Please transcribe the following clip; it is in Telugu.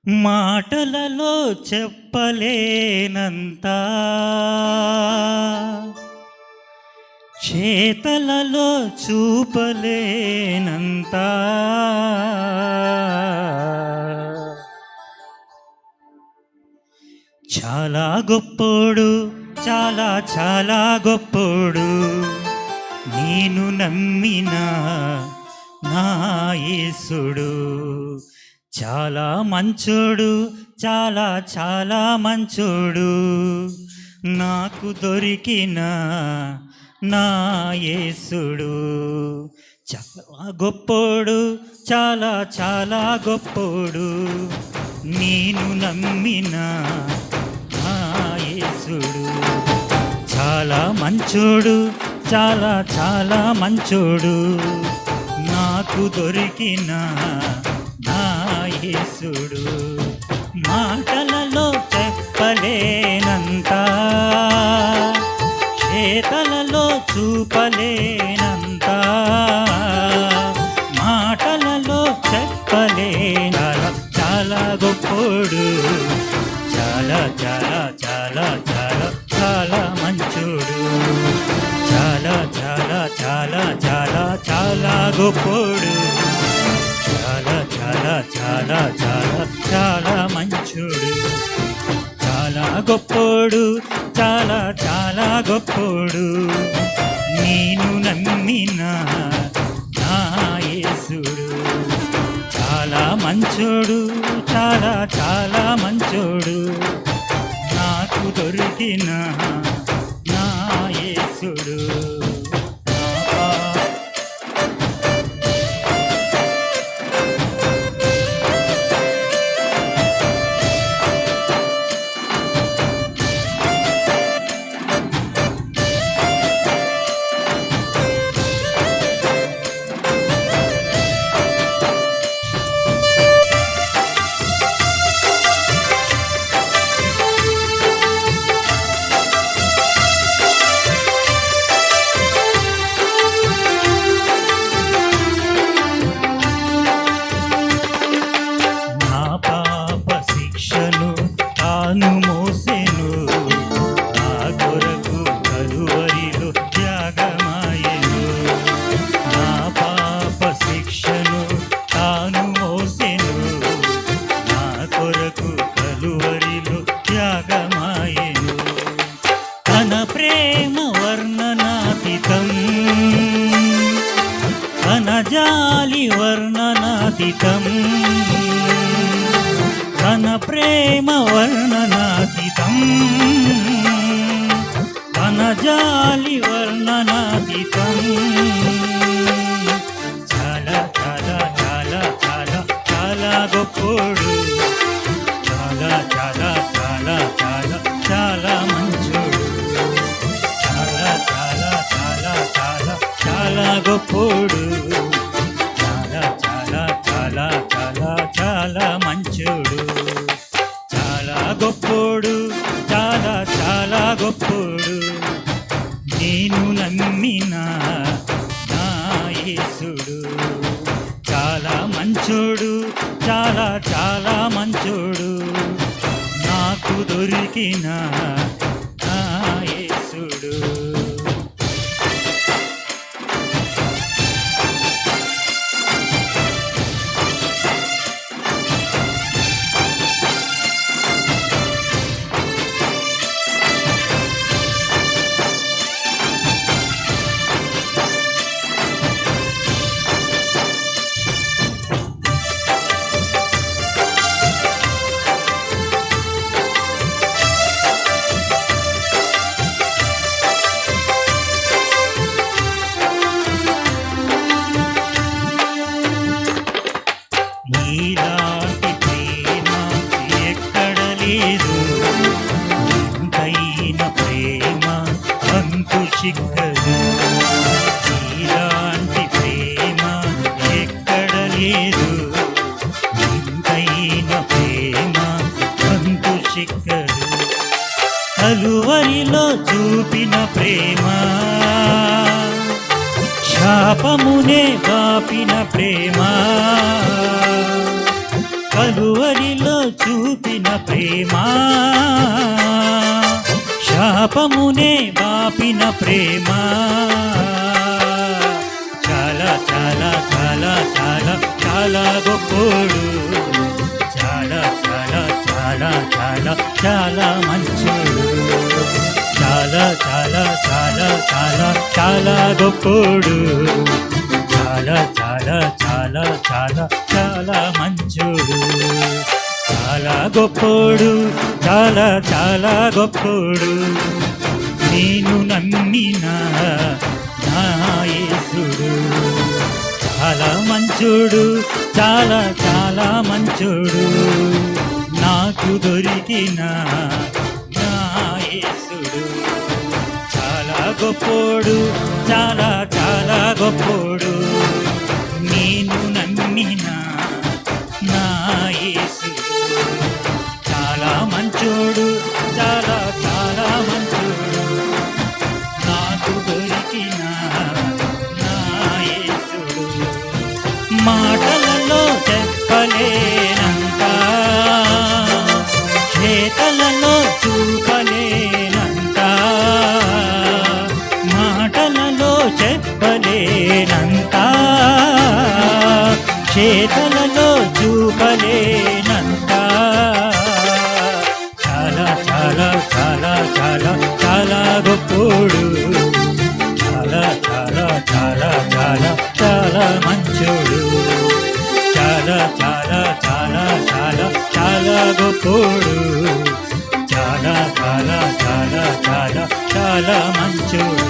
మాటలలో చెప్పలేనంత, చేతలలో చూపలేనంత, చాలా గొప్పోడు, చాలా చాలా గొప్పోడు, నేను నమ్మిన నా యేసుడు. చాలా మంచోడు, చాలా చాలా మంచోడు, నాకు దొరికిన నా యేసుడు. చాలా గొప్పోడు, చాలా చాలా గొప్పోడు, నేను నమ్మిన నా యేసుడు. చాలా మంచోడు, చాలా చాలా మంచోడు, నాకు దొరికిన నా యేసుడు. మాటలలో చెప్పలేనంత, చేతలలో చూపలేనంత, మాటలలో చెప్పలేనంత. చాలా గొప్పోడు, చాలా చాలా చాలా చాలా చాలా మంచోడు, చాలా చాలా చాలా చాలా చాలా గొప్పోడు, చాలా చాలా చాలా చాలా చాలా మంచోడు. చాలా గొప్పోడు, చాలా చాలా గొప్పోడు, నేను నమ్మిన నా యేసుడు. చాలా మంచోడు, చాలా చాలా మంచోడు, నాకు దొరికిన నా యేసుడు. తన ప్రేమ వర్ణనాతీతం, తన జాలి వర్ణనాతీతం, తన ప్రేమ వర్ణనాతీతం, తన జాలి వర్ణనాతీతం. చాలా చాలా చాలా చాలా చాలా గొప్పోడు, చాలా చాలా చాలా చాలా చాలా మంచోడు, చాలా చాలా చాలా చాలా చాలా గొప్పోడు, చాలా చాలా చాలా చాలా చాలా మంచోడు. చాలా గొప్పోడు, చాలా చాలా గొప్పోడు, నేను నమ్మిన నా యేసుడు. చాలా మంచోడు, చాలా చాలా మంచోడు, నాకు దొరికిన నా యేసుడు. నీలాంటి ప్రేమ ఎక్కడ లేదు, ఇంతైన ప్రేమ అంతు చిక్కదు. నీలాంటి ప్రేమ ఎక్కడ లేదు, ఇంతైన ప్రేమ అంతు చిక్కదు. కలువరిలో చూపిన ప్రేమ, శాపమునే బాపిన ప్రేమ, కలువరిలో చూపిన ప్రేమ శాపమునే బాపిన ప్రేమ చాలా చాలా చాలా చాలా చాలా గొప్పోడు చాలా చాలా చాలా చాలా చాలా మంచోడు చాలా చాలా చాలా చాలా చాలా గొప్పోడు చాలా చాలా చాలా చాలా చాలా మంచోడు చాలా గొప్పోడు చాలా చాలా గొప్పోడు నేను నమ్మిన నా యేసుడు చాలా మంచోడు చాలా చాలా మంచోడు నాకు దొరికిన నా యేసుడు చాలా గొప్పోడు చాలా చాలా గొప్పోడు నేను నమ్మిన నా యేసుడు చాలా మంచోడు చాలా చాలా మంచోడు నాకు దొరికిన నా యేసుడు మాటలలో చెప్పలేనంత చేతలలో చూపలేనంత మాటలలో చెప్పలేనంత చేతలలో చూపలేనంత చాలా చాలా చాలా చాలా చాలా గొప్పోడు చాలా చాలా చాలా చాలా చాలా మంచోడు చాలా చాలా చాలా చాలా చాలా గొప్పోడు చాలా చాలా చాలా చాలా చాలా మంచోడు